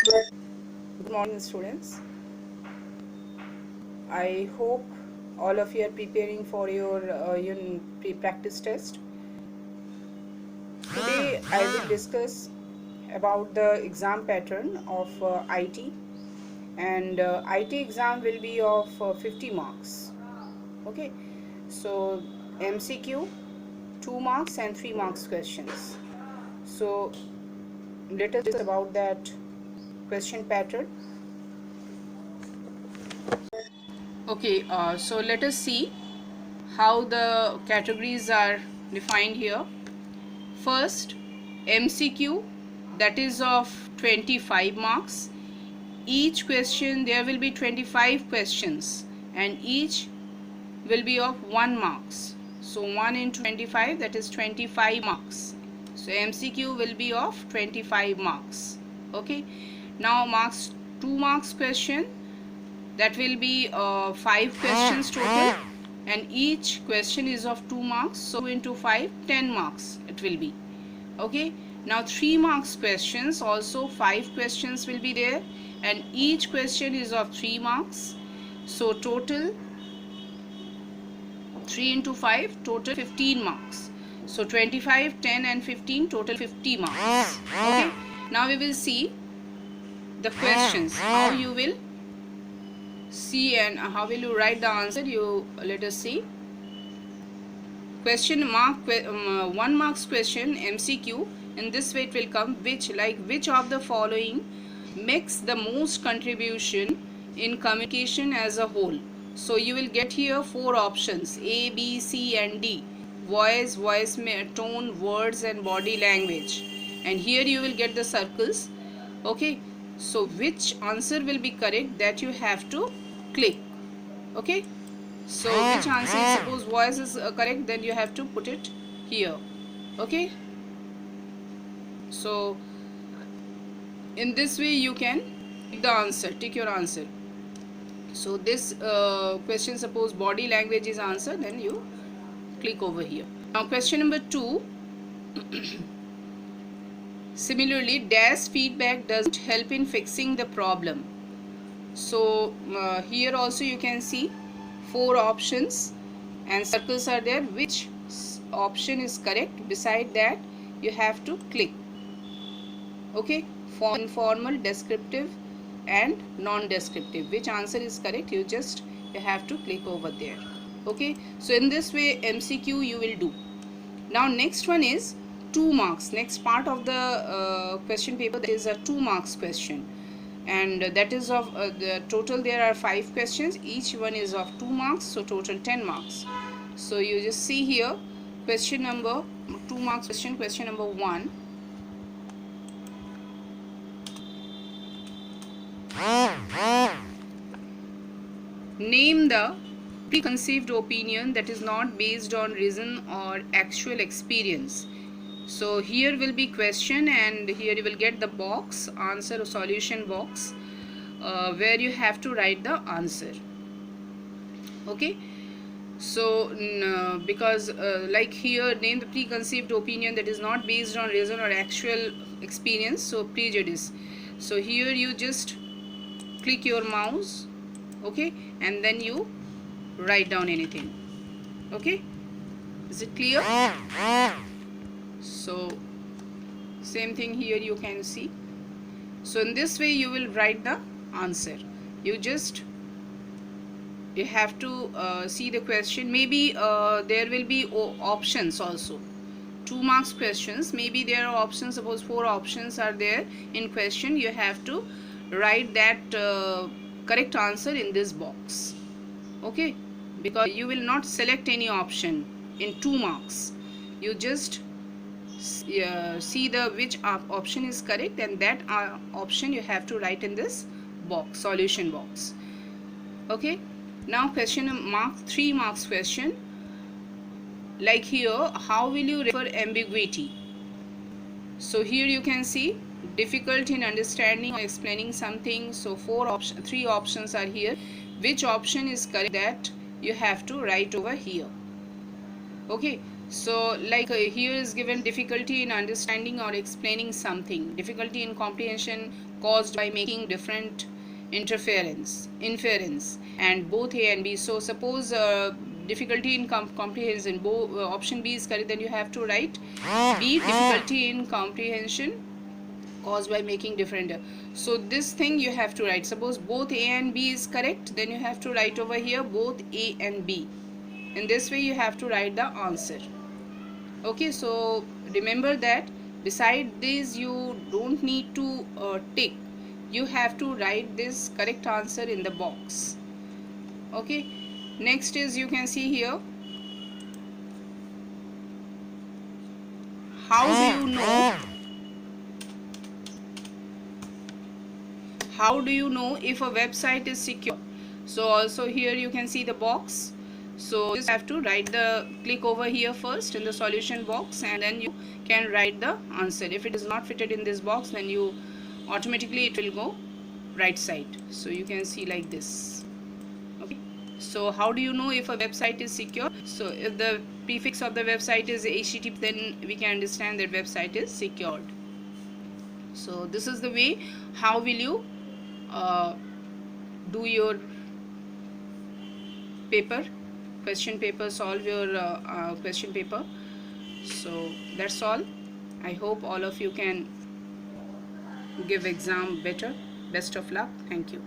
Good morning, students. I hope all of you are preparing for your pre-practice test. Today, I will discuss about the exam pattern of IT, and IT exam will be of 50 marks. Okay, so MCQ 2 marks and 3 marks questions. So let us discuss about that question pattern. Okay, so let us see how the categories are defined here. First, MCQ, that is of 25 marks. Each question, there will be 25 questions and each will be of 1 marks. So 1 into 25, that is 25 marks. So MCQ will be of 25 marks. Okay. Now marks 2 marks question, that will be 5 questions total and each question is of 2 marks. So 2 into 5, 10 marks it will be. Okay. Now 3 marks questions, also 5 questions will be there and each question is of 3 marks. So total 3 into 5, total 15 marks. So 25, 10 and 15, total 50 marks. Okay. Now we will see the questions, how you will see and how will you write the answer. You let us see. Question mark 1 marks question MCQ. In this way it will come, which of the following makes the most contribution in communication as a whole. So you will get here 4 options, A, B, C and D. Voice, tone, words and body language. And here you will get the circles. Okay. So which answer will be correct, that you have to click. Okay. So which answer is, suppose voice is correct, then you have to put it here. Okay. So in this way you can take the answer, take your answer. So this question, suppose body language is answer, then you click over here. Now question number 2. Similarly, dash feedback doesn't help in fixing the problem. So here also you can see 4 options and circles are there. Which option is correct? Beside that you have to click. Okay. Informal, descriptive and non-descriptive. Which answer is correct? You have to click over there. Okay. So in this way MCQ you will do. Now next one is 2 marks. Next part of the question paper, that is a 2 marks question, and that is of the total there are 5 questions, each one is of 2 marks, so total 10 marks. So you just see here question number 2 marks question number 1. Name the preconceived opinion that is not based on reason or actual experience. So here will be question and here you will get the box, answer or solution box, where you have to write the answer. Okay. So because like here, name the preconceived opinion that is not based on reason or actual experience, so prejudice. So here you just click your mouse. Okay. And then you write down anything. Okay. Is it clear? So same thing here you can see. So in this way you will write the answer. You have to see the question. Maybe there will be options also. 2 marks questions, maybe there are options, suppose 4 options are there in question. You have to write that correct answer in this box. Okay. Because you will not select any option in 2 marks. You just see the which option is correct, and that option you have to write in this box, solution box. Okay. Now question mark 3 marks question, like here, how will you refer ambiguity? So here you can see difficult in understanding or explaining something. So 3 options are here. Which option is correct, that you have to write over here. Okay. So like here is given difficulty in understanding or explaining something, difficulty in comprehension caused by making different inference, and both A and B. So suppose difficulty in comprehension, option B is correct, then you have to write B, difficulty in comprehension caused by making different. So this thing you have to write. Suppose both A and B is correct, then you have to write over here both A and B. In this way you have to write the answer. Okay, so remember that beside this you don't need to tick, you have to write this correct answer in the box. Okay, next is, you can see here, how do you know if a website is secure? So also here you can see the box. So you just have to click over here first in the solution box, and then you can write the answer. If it is not fitted in this box, then you automatically it will go right side. So you can see like this. Okay, so how do you know if a website is secure? So if the prefix of the website is HTTP, then we can understand that website is secured. So this is the way how will you do your question paper, solve your question paper. So that's all. I hope all of you can give exam better. Best of luck. Thank you.